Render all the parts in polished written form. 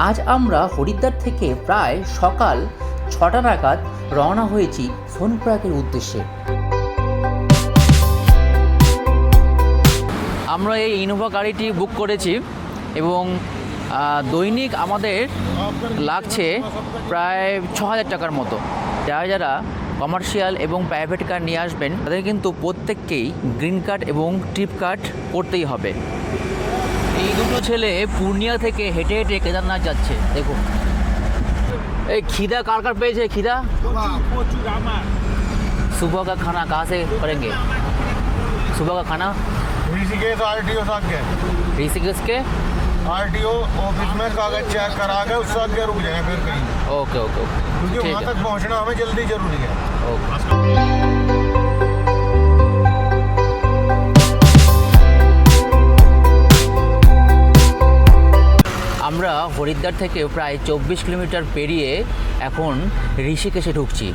আজ আমরা হরিদ্বার থেকে প্রায় সকাল 6টা নাগাদ রওনা হয়েছি সোনপ্রয়াগের উদ্দেশ্যে। আমরা এই ইনোভা গাড়িটি বুক করেছি এবং দৈনিক আমাদের লাগছে প্রায় 6,000 টাকার মতো। যারা যারা কমার্শিয়াল এবং প্রাইভেট কার নিয়ে আসবেন তাদের কিন্তু প্রত্যেককেই গ্রিন কার্ড এবং ট্রিপ কার্ড করতেই হবে। এই দুটো ছেলে পূর্ণিয়া থেকে হেঁটে হেঁটে কেদারনাথ যাচ্ছে। দেখুন এই খিদা কার কার পেয়েছে? খিদা सुबह का खाना कहाँ से करेंगे? सुबह का खाना ऋषिकेश आरटीओ साथ गए। ऋषिकेश के आरटीओ ऑफिस में कागज चेक करा के उस साथ गए, रुक जाएंगे फिर कहीं, ओके ओके ओके क्योंकि ठीक वहाँ है तक पहुँचना हमें जल्दी जरूरी है। ओके। আমরা হরিদ্বার থেকে প্রায় 24 কিলোমিটার পেরিয়ে এখন ঋষিকেশে ঢুকছি।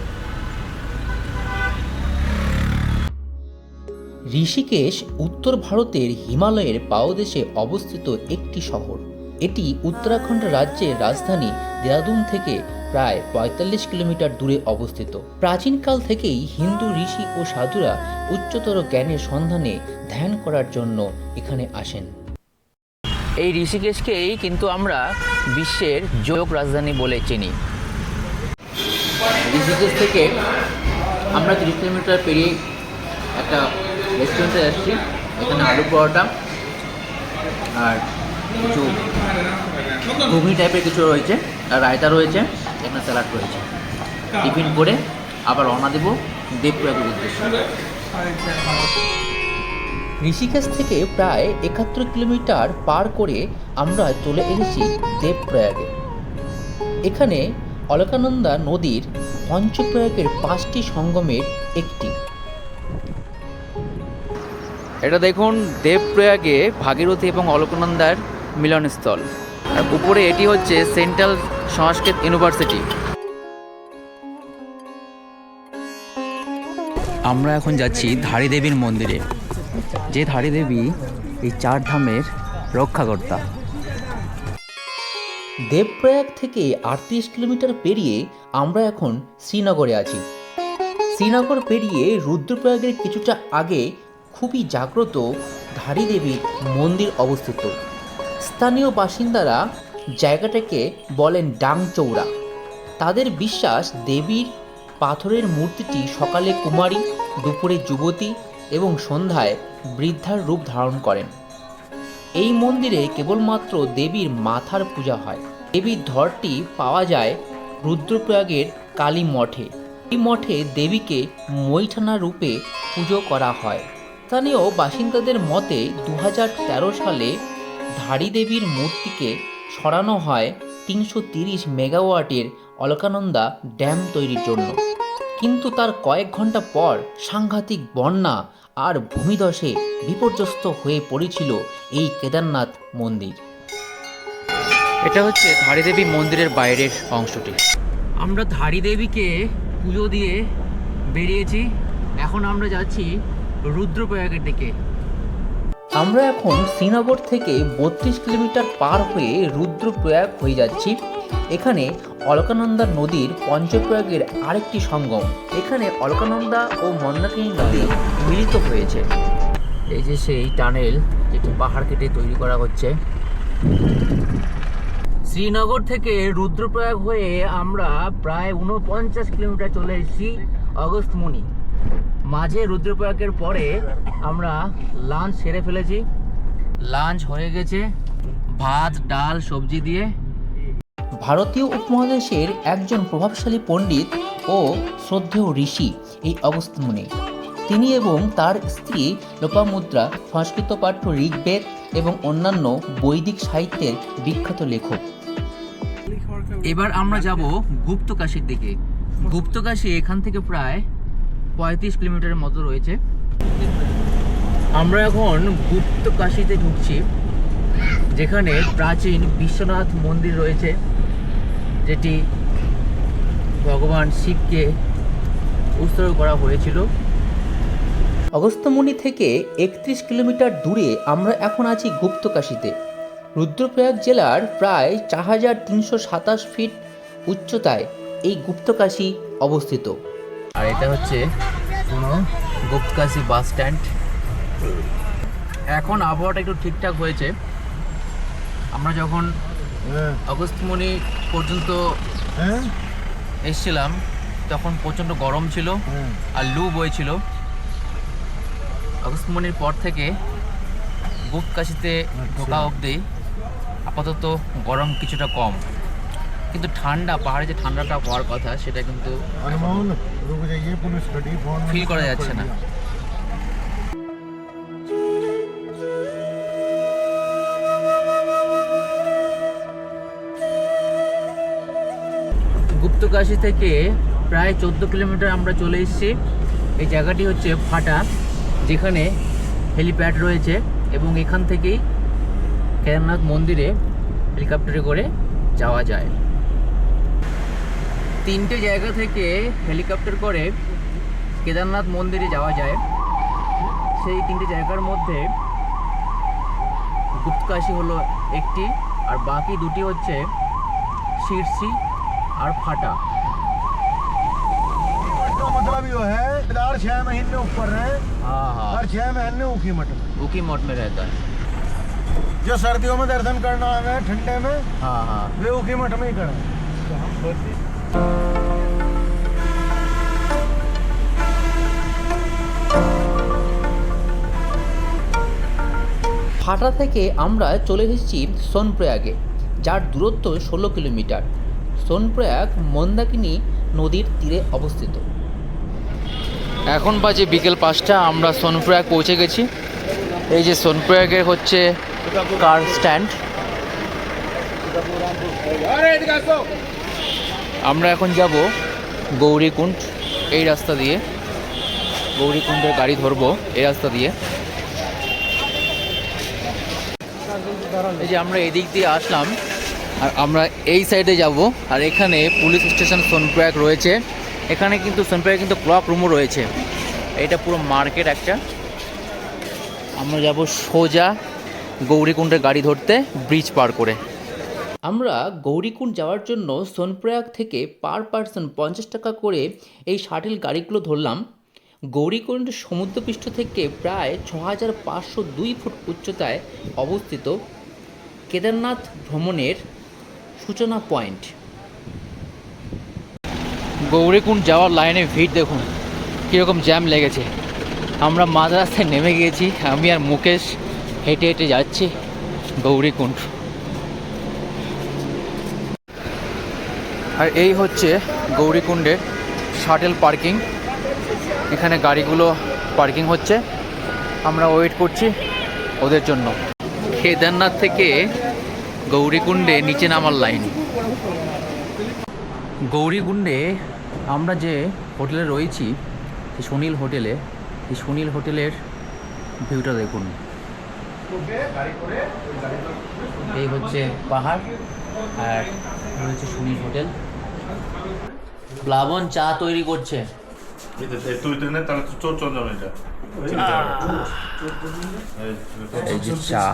ঋষিকেশ উত্তর ভারতের হিমালয়ের পাদদেশে অবস্থিত একটি শহর। এটি উত্তরাখণ্ড রাজ্যের রাজধানী দেরাদুন থেকে প্রায় 45 কিলোমিটার দূরে অবস্থিত। প্রাচীনকাল থেকেই হিন্দু ঋষি ও সাধুরা উচ্চতর জ্ঞানের সন্ধানে ধ্যান করার জন্য এখানে আসেন। এই ঋষিকেশকেই কিন্তু আমরা বিশ্বের যোগ রাজধানী বলে চিনি। ঋষিকেশ থেকে আমরা 30 কিলোমিটার পেরিয়ে একটা রেস্টুরেন্টে আসছি। এখানে আলু পরোটা আর কিছু ঘুগনি টাইপের কিছু রয়েছে, আর রায়তা রয়েছে, এখানে স্যালাড রয়েছে। টিফিন করে আবার রওনা দেব দেবপ্রয়াগের উদ্দেশ্যে। ঋষিকেশ থেকে প্রায় 71 কিলোমিটার পার করে আমরা চলে এসেছি দেবপ্রয়াগে। এখানে অলকানন্দা নদীর পঞ্চপ্রয়াগের 5টি সঙ্গমের একটি। এটা দেখুন দেবপ্রয়াগে ভাগীরথী এবং অলকানন্দার মিলনস্থল। আর উপরে এটি হচ্ছে সেন্ট্রাল সংস্কৃত ইউনিভার্সিটি। আমরা এখন যাচ্ছি ধারী দেবীর মন্দিরে, যে ধারী দেবী এই 4 ধামের রক্ষাকর্তা। দেবপ্রয়াগ থেকে 38 কিলোমিটার পেরিয়ে আমরা এখন শ্রীনগরে আছি। শ্রীনগর পেরিয়ে রুদ্রপ্রয়াগের কিছুটা আগে খুবই জাগ্রত ধারী দেবীর মন্দির অবস্থিত। স্থানীয় বাসিন্দারা জায়গাটাকে বলেন ডাংচৌড়া। তাদের বিশ্বাস দেবীর পাথরের মূর্তিটি সকালে কুমারী, দুপুরে যুবতী এবং সন্ধ্যায় বৃদ্ধার রূপ ধারণ করেন। এই মন্দিরে কেবলমাত্র দেবীর মাথার পূজা হয়। দেবীর ধরটি পাওয়া যায় রুদ্রপ্রয়াগের কালী মঠে। এই মঠে দেবীকে মৈঠানা রূপে পুজো করা হয়। স্থানীয় বাসিন্দাদের মতে 2013 সালে ধারী দেবীর মূর্তিকে সরানো হয় 330 মেগাওয়াটের অলকানন্দা ড্যাম তৈরির জন্য, কিন্তু তার কয়েক ঘন্টা পর সাংঘাতিক বন্যা আর ভূমিধসে বিপর্যস্ত হয়ে পড়েছিল এই কেদারনাথ মন্দির। এটা হচ্ছে ধারী দেবী মন্দিরের বাইরের অংশটি। আমরা ধারী দেবীকে পুজো দিয়ে বেরিয়েছি। এখন আমরা যাচ্ছি রুদ্রপ্রয়াগের দিকে। আমরা এখন শ্রীনগর থেকে 32 কিলোমিটার পার হয়ে রুদ্রপ্রয়াগ হয়ে যাচ্ছি। এখানে অলকানন্দা নদীর পঞ্চপ্রয়াগের আরেকটি সঙ্গম। এখানে অলকানন্দা ও মন্দাকিনী নদী মিলিত হয়েছে। এই যে সেই টানেল যেটি পাহাড় কেটে তৈরি করা হচ্ছে। শ্রীনগর থেকে রুদ্রপ্রয়াগ হয়ে আমরা প্রায় 49 কিলোমিটার চলে এসেছি অগস্ত্যমুনি। মাঝে রুদ্রপ্রয়াগের পরে আমরা লাঞ্চ সেরে ফেলেছি। লাঞ্চ হয়ে গেছে ভাত, ডাল, সবজি দিয়ে। ভারতীয় উপমহাদেশের একজন প্রভাবশালী পণ্ডিত ও শ্রদ্ধেয় ঋষি এই অগস্ত্যমুনি। তিনি এবং তার স্ত্রী লোপামুদ্রা সংস্কৃত পাঠ্য ঋগ্বেদ এবং অন্যান্য বৈদিক সাহিত্যের বিখ্যাত লেখক। এবার আমরা যাব গুপ্তকাশীর দিকে। গুপ্তকাশী এখান থেকে প্রায় 35 কিলোমিটারের মতো রয়েছে। আমরা এখন গুপ্তকাশীতে ঢুকছি, যেখানে প্রাচীন বিশ্বনাথ মন্দির রয়েছে, যেটি ভগবান শিবকে উৎসর্গ করা হয়েছিল। অগস্ত্যমুনি থেকে 31 কিলোমিটার দূরে আমরা এখন আছি গুপ্তকাশীতে। রুদ্রপ্রয়াগ জেলার প্রায় 4327 ফিট উচ্চতায় এই গুপ্তকাশী অবস্থিত। আর এটা হচ্ছে কোনো গুপ্তকাশী বাস স্ট্যান্ড। এখন আবহাওয়াটা একটু ঠিকঠাক হয়েছে। আমরা যখন অগস্ত্যমণি পর্যন্ত এসছিলাম তখন প্রচণ্ড গরম ছিল আর লু বইছিল। অগস্ত্যমণির পর থেকে গুপ্তকাশীতে ঢোকা অবধি আপাতত গরম কিছুটা কম, কিন্তু ঠান্ডা, পাহাড়ে যে ঠান্ডাটা হওয়ার কথা সেটা কিন্তু ফিল করা যাচ্ছে না। গুপ্তকাশী থেকে প্রায় 14 কিলোমিটার আমরা চলে এসেছি। এই জায়গাটি হচ্ছে ফাটা, যেখানে হেলিপ্যাড রয়েছে এবং এখান থেকেই কেদারনাথ মন্দিরে হেলিকপ্টারে করে যাওয়া যায়। 3টে জায়গা থেকে হেলিকপ্টার করে কেদারনাথ মন্দিরে যাওয়া যায়। সেই 3টে জায়গার মধ্যে গুপ্তকাশী হলো একটি, আর বাকি 2টি হচ্ছে শিরসি আর ফাটা। मतलब यो है 6 महीने ऊपर है। हाँ हाँ, हर 6 महीने ऊखी मठ में रहता है। जो सर्दियों में दर्शन करना है ठंडे में, हाँ हाँ, वे ऊखी मठ में ही करें। ফাটা থেকে আমরা চলে এসেছি সোনপ্রয়াগে, যার দূরত্ব 16 কিলোমিটার। সোনপ্রয়াগ মন্দাকিনী নদীর তীরে অবস্থিত। এখন বাজে বিকেল 5টা, আমরা সোনপ্রয়াগ পৌঁছে গেছি। এই যে সোনপ্রয়াগের হচ্ছে কার স্ট্যান্ড। আমরা এখন যাব গৌরীকুণ্ড, এই রাস্তা দিয়ে। গৌরীকুণ্ডের গাড়ি ধরবো এই রাস্তা দিয়ে। এই যে আমরা এদিক দিয়ে আসলাম আর আমরা এই সাইডে যাব। আর এখানে পুলিশ স্টেশন সোনপ্রয়াগ রয়েছে। এখানে কিন্তু সোনপ্রয়াগ কিন্তু ক্লক রুমও রয়েছে। এটা পুরো মার্কেট একটা। আমরা যাব সোজা গৌরীকুণ্ডের গাড়ি ধরতে, ব্রিজ পার করে। আমরা গৌরীকুণ্ড যাওয়ার জন্য সোনপ্রয়াগ থেকে পার পার্সন 50 টাকা করে এই শাটেল গাড়িগুলো ধরলাম। গৌরীকুণ্ড সমুদ্রপৃষ্ঠ থেকে প্রায় 6502 ফুট উচ্চতায় অবস্থিত কেদারনাথ ভ্রমণের সূচনা পয়েন্ট। গৌরীকুণ্ড যাওয়ার লাইনে ভিড় দেখুন কীরকম জ্যাম লেগেছে। আমরা মাঝ রাস্তায় নেমে গিয়েছি, আমি আর মুকেশ হেঁটে হেঁটে যাচ্ছি গৌরীকুণ্ড। আর এই হচ্ছে গৌরীকুণ্ডের শাটেল পার্কিং। এখানে গাড়িগুলো পার্কিং হচ্ছে, আমরা ওয়েট করছি ওদের জন্য। কেদারনাথ থেকে গৌরীকুণ্ডে নিচে নামার লাইন। গৌরীকুণ্ডে আমরা যে হোটেলে রয়েছি, সুনীল হোটেলে, এই সুনীল হোটেলের ভিউটা দেখুন। এই হচ্ছে পাহাড় আর হচ্ছে সুনীল হোটেল। প্লাবন চা তৈরি করছে। এই যে চা,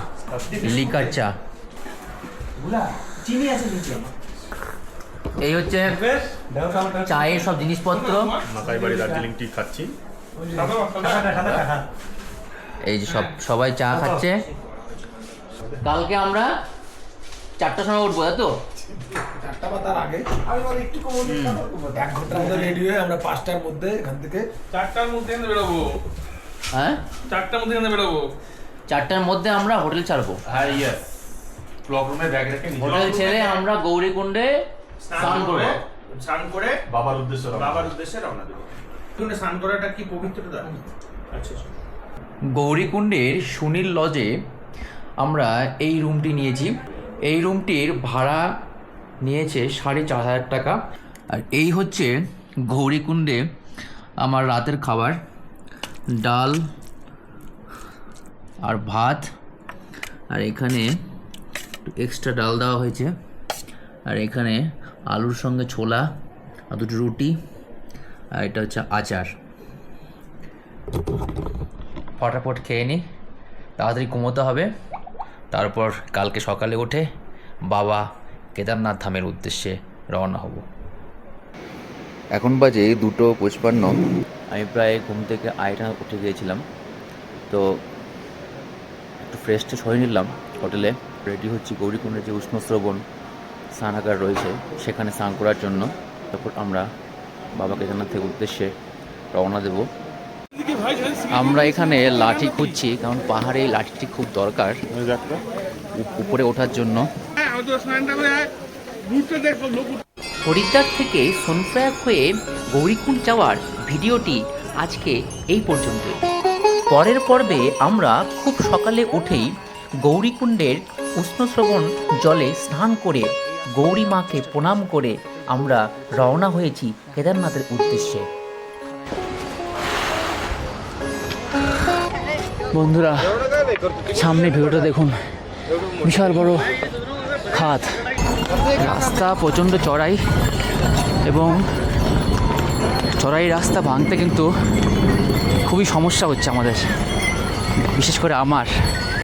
লিকার চা। এই হচ্ছে চায়ের সব জিনিসপত্র। দার্জিলিং টি খাচ্ছি। এই যে সবাই চা খাচ্ছে। কালকে আমরা 4টার সময় উঠবো, তাই তো? 4টা বা তার আগে একটু কম, 1 ঘন্টার মধ্যে রেডি হয়ে আমরা 5টার মধ্যে এখান থেকে 4টার মধ্যে বেরোবো। হ্যাঁ, 4টার মধ্যে বেরোবো। 4টার মধ্যে আমরা হোটেল ছাড়বো। হ্যাঁ, ইয়েস। ব্লক রুমে ব্যাগ রেখে হোটেল ছেড়ে আমরা গৌরীকুণ্ডে স্নান করে বাবার উদ্দেশ্যে রওনা দেবো। কিন্তু স্নান করাটা কি পবিত্রতা? আচ্ছা, গৌরীকুণ্ডের সুনীল লজে আমরা এই রুমটি নিয়েছি। এই রুমটির ভাড়া নিয়েছে 4500 টাকা। আর এই হচ্ছে গৌরীকুণ্ডে আমার রাতের খাবার, ডাল আর ভাত। আর এখানে এক্সট্রা ডাল দেওয়া হয়েছে। আর এখানে আলুর সঙ্গে ছোলা আর 2টি রুটি, আর এটা হচ্ছে আচার। ফটাফট খেয়ে নিই, তাড়াতাড়ি ঘুমোতে হবে, তারপর কালকে সকালে উঠে বাবা কেদারনাথ ধামের উদ্দেশ্যে রওনা হব। এখন বাজে 2:55। আমি প্রায় ঘুম থেকে আড়াইটা উঠে গিয়েছিলাম, তো একটু ফ্রেশ ট্রেশ হয়ে নিলাম হোটেলে। রেডি হচ্ছি গৌরীকুণ্ডের যে উষ্ণস্রবণ স্নানাগার রয়েছে সেখানে স্নান করার জন্য। তারপর আমরা বাবা কেদারনাথের উদ্দেশ্যে রওনা দেব। আমরা এখানে লাঠি খুঁজছি, কারণ পাহাড়ে এই লাঠিটি খুব দরকার উপরে ওঠার জন্য। হরিদ্বার থেকে সোনপ্রয়াগ হয়ে গৌরীকুণ্ড যাওয়ার ভিডিওটি আজকে এই পর্যন্ত। পরের পর্বে আমরা খুব সকালে উঠেই গৌরীকুণ্ডের উষ্ণস্রবণ জলে স্নান করে গৌরী মাকে প্রণাম করে আমরা রওনা হয়েছি কেদারনাথের উদ্দেশ্যে। বন্ধুরা, সামনে ভিউটা দেখুন, বিশাল বড় খাদ। রাস্তা প্রচণ্ড চড়াই, এবং চড়াই রাস্তা ভাঙতে কিন্তু খুবই সমস্যা হচ্ছে আমাদের, বিশেষ করে আমার।